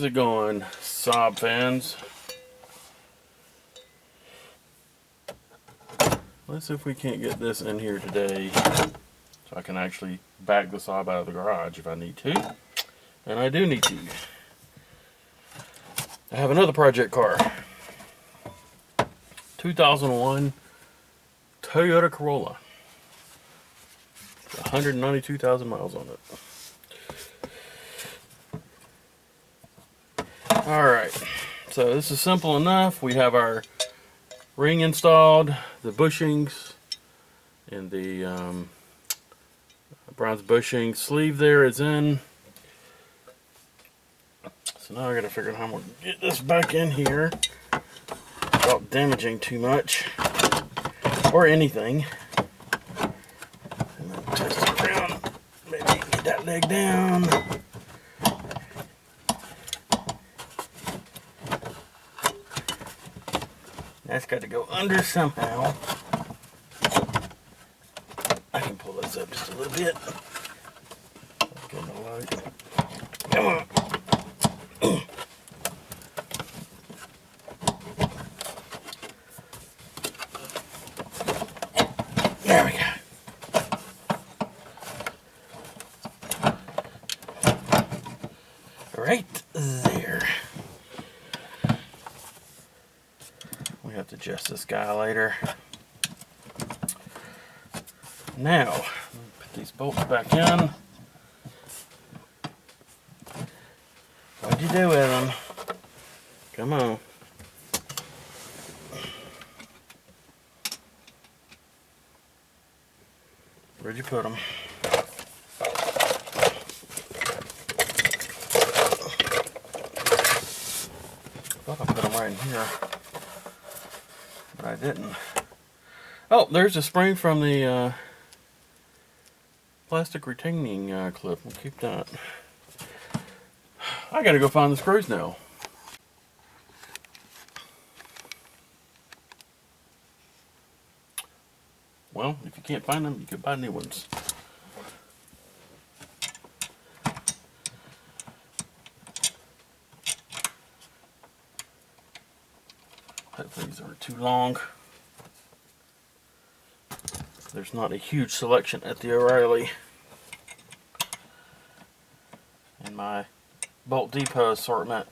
How's it going, SAAB fans? Let's see if we can't get this in here today so I can actually back the SAAB out of the garage if I need to. And I do need to. I have another project car. 2001 Toyota Corolla. 192,000 miles on it. Alright, so this is simple enough. We have our ring installed, the bushings, and the bronze bushing sleeve there is in. So now I gotta figure out how I'm gonna get this back in here without damaging too much or anything. And then twist it around, maybe get that leg down. That's got to go under somehow. I can pull this up just a little bit. Get my light. Come on. There we go. Right there. We have to adjust this guy later. Now, put these bolts back in. What'd you do with them? Come on. Where'd you put them? Thought I put them right in here. But I didn't. Oh, there's a spring from the plastic retaining clip. We'll keep that. I gotta go find the screws now. Well, if you can't find them, you can buy new ones. Hopefully these aren't too long. There's not a huge selection at the O'Reilly. And my Bolt Depot assortment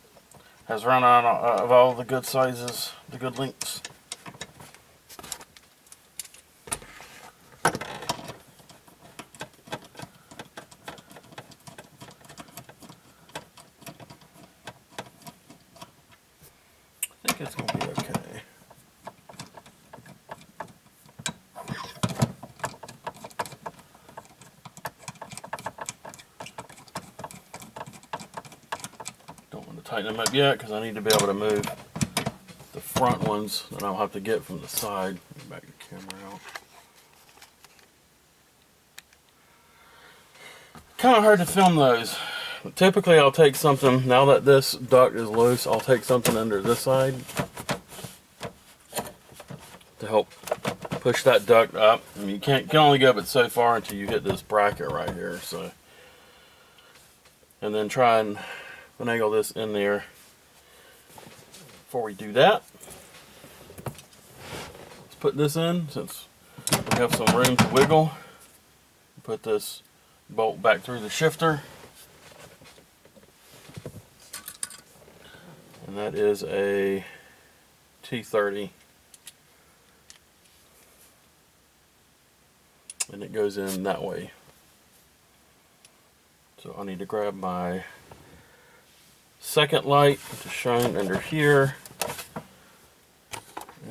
has run out of all the good sizes, the good lengths. I think it's going to be okay. Don't want to tighten them up yet because I need to be able to move the front ones that I'll have to get from the side. Back the camera out. Kind of hard to film those. Typically I'll take something, now that this duct is loose, I'll take something under this side to help push that duct up. I mean, you can only go but so far until you hit this bracket right here. So, and then try and finagle this in there before we do that. Let's put this in since we have some room to wiggle. Put this bolt back through the shifter. And that is a T30. And it goes in that way. So I need to grab my second light to shine under here.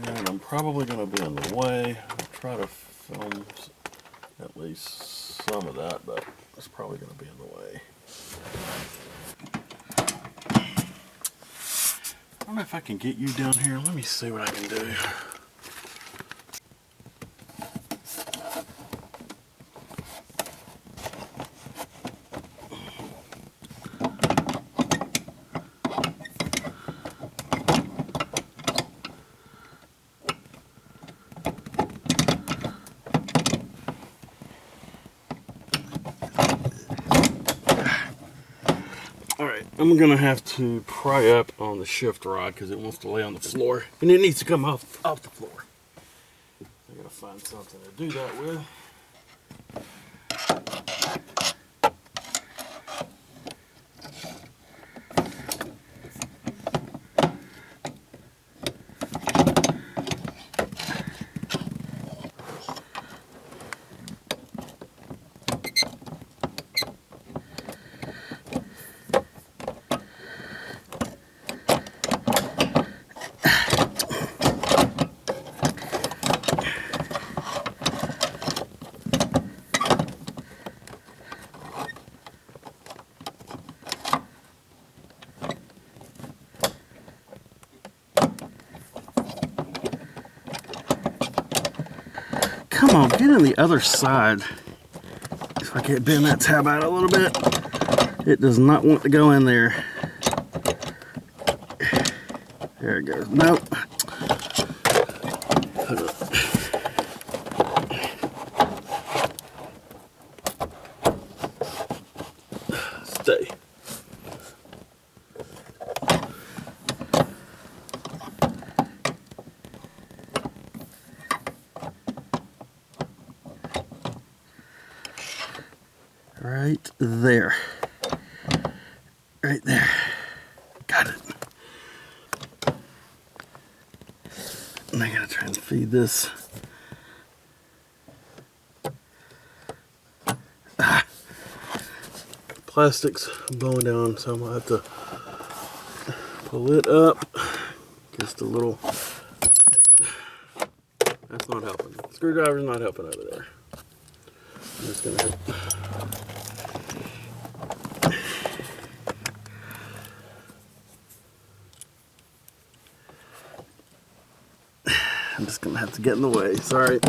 And I'm probably going to be in the way. I'll try to film at least some of that, but it's probably going to be in the way. I don't know if I can get you down here. Let me see what I can do. All right. I'm gonna have to pry up on the shift rod because it wants to lay on the floor, and it needs to come off the floor. I gotta find something to do that with. Come on, get on the other side. If I can't bend that tab out a little bit, it does not want to go in there. There it goes. Nope. Stay. Right there. Right there. Got it. And I gotta try and feed this. Plastic's blowing down, so I'm gonna have to pull it up. Just a little. That's not helping. Screwdriver's not helping over there. I'm just gonna have to get in the way. Sorry.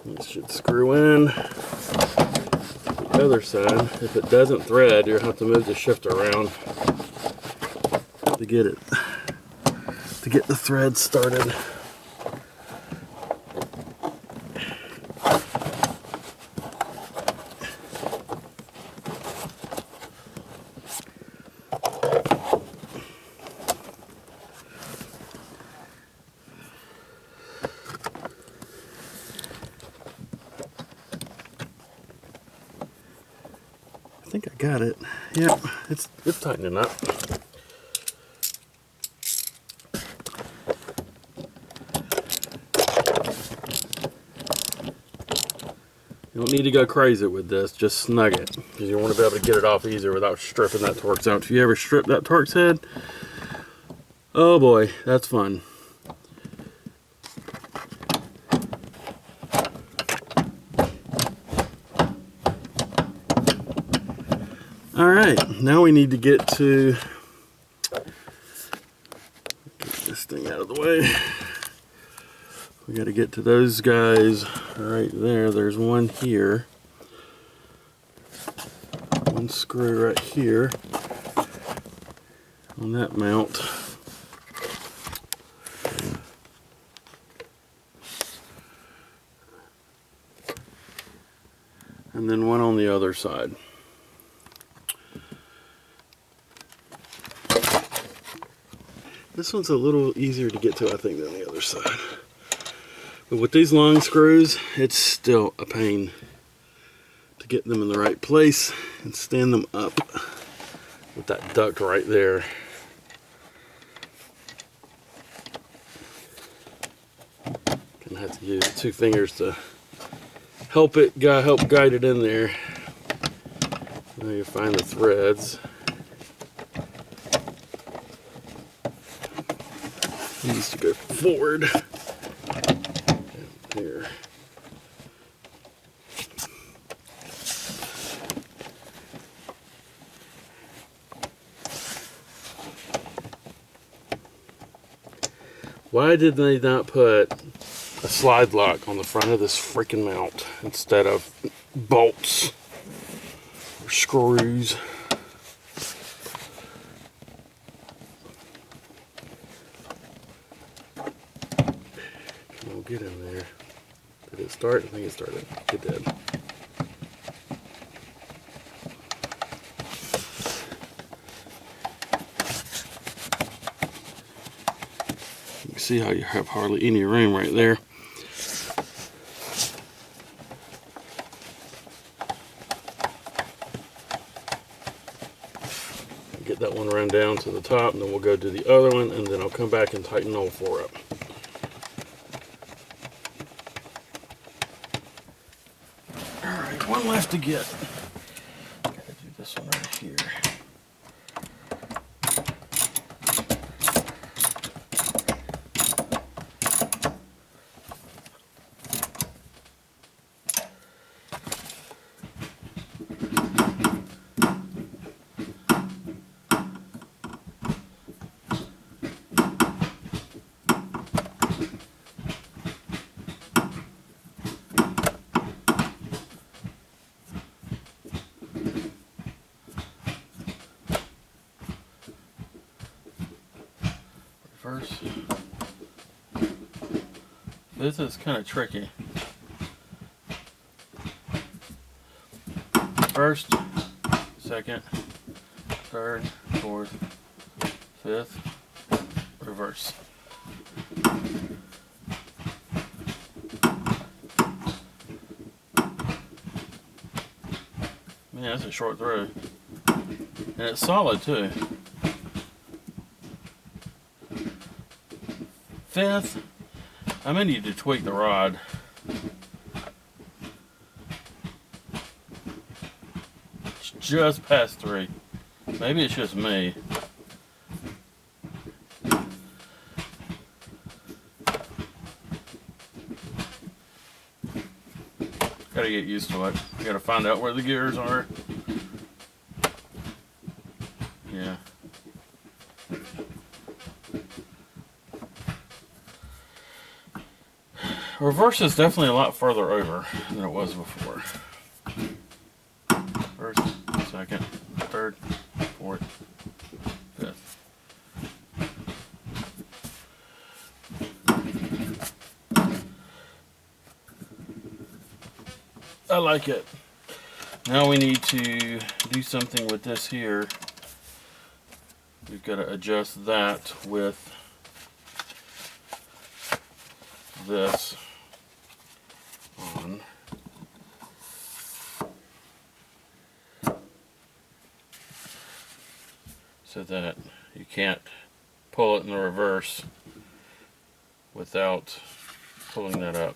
This should screw in. The other side, if it doesn't thread, you'll have to move the shifter around to get the thread started. I think I got it. Yep, it's tightening up. You don't need to go crazy with this, just snug it, because you want to be able to get it off easier without stripping that Torx out. If you ever strip that Torx head, oh boy, that's fun. All right, now we need to get this thing out of the way. We got to get to those guys right there. There's one here. One screw right here on that mount. And then one on the other side. This one's a little easier to get to, I think, than the other side. But with these long screws, it's still a pain to get them in the right place and stand them up with that duct right there. Gonna have to use 2 fingers to help guide it in there. Now you find the threads. It needs to go forward. Here. Why did they not put a slide lock on the front of this freaking mount instead of bolts or screws? Get in there. Did it start? I think it started. It did. You can see how you have hardly any room right there. Get that one run down to the top, and then we'll go do the other one, and then I'll come back and tighten all four up. Alright, one left to get. Gotta do this one right here. First, this is kind of tricky. First, second, third, fourth, fifth, reverse. Man, that's a short throw. And it's solid too. Fifth, I may need to tweak the rod. It's just past 3. Maybe it's just me. Gotta get used to it. You gotta find out where the gears are. Yeah. Reverse is definitely a lot further over than it was before. First, second, third, fourth, fifth. I like it. Now we need to do something with this here. We've got to adjust that with this on. So that you can't pull it in the reverse without pulling that up.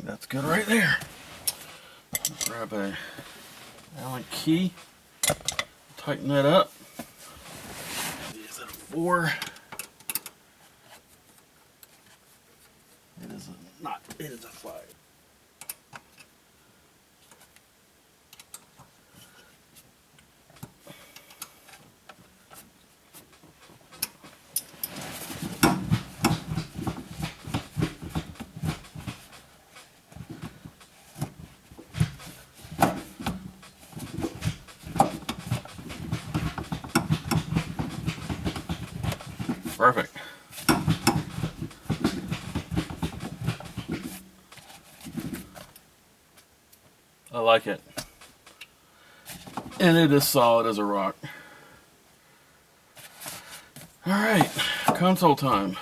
That's good right there. Grab a Allen key, tighten that up. Is it a 4? It is not. It is a 5. Perfect. I like it. And it is solid as a rock. All right, console time.